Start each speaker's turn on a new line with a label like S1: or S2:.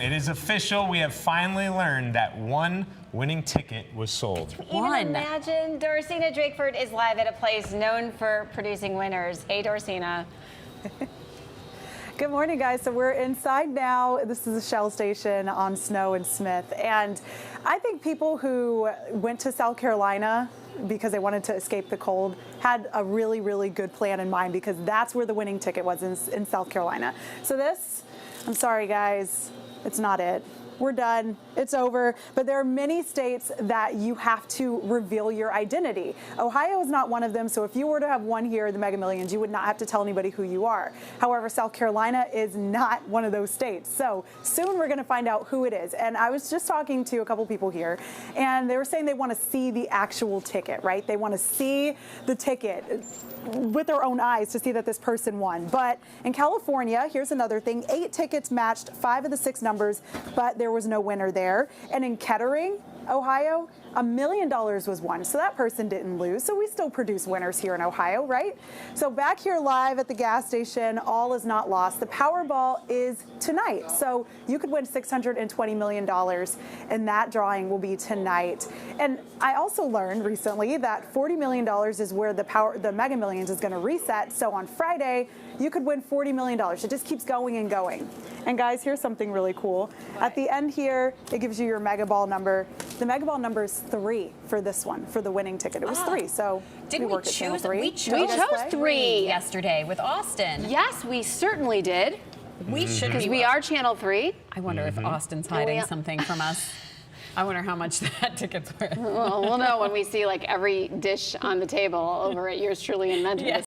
S1: it is official. We have finally learned that one winning ticket was sold.
S2: Even imagine, Dorsina Drakeford is live at a place known for producing winners. Hey, Dorsina.
S3: Good morning, guys. So we're inside now. This is a Shell station on Snow and Smith. And I think people who went to South Carolina because they wanted to escape the cold had a really, really good plan in mind, because that's where the winning ticket was, in South Carolina. So this, I'm sorry, guys, it's not it. We're done. It's over. But there are many states that you have to reveal your identity. Ohio is not one of them. So if you were to have won here, the Mega Millions, you would not have to tell anybody who you are. However, South Carolina is not one of those states. So soon we're going to find out who it is. And I was just talking to a couple people here, and they were saying they want to see the actual ticket, right? They want to see the ticket with their own eyes to see that this person won. But in California, here's another thing. 8 tickets matched 5 of the 6 numbers, but there was no winner there. And in Kettering, Ohio, $1 million was won. So that person didn't lose. So we still produce winners here in Ohio, right? So back here live at the gas station, all is not lost. The Powerball is tonight. So you could win $620 million, and that drawing will be tonight. And I also learned recently that $40 million is where the Mega Millions is going to reset. So on Friday, you could win $40 million. It just keeps going and going. And guys, here's something really cool. At the end here, it gives you your Mega Ball number. The Mega Ball number is 3 for this one, for the winning ticket. It was 3, so
S4: didn't we choose? We
S2: chose 3
S4: yesterday with Austin.
S2: Yes, we certainly did.
S4: We should,
S2: because we are Channel 3.
S4: I wonder if Austin's hiding something from us. I wonder how much that ticket's worth.
S2: Well, we'll know when we see like every dish on the table over at yours truly in Mentor.
S4: Yes.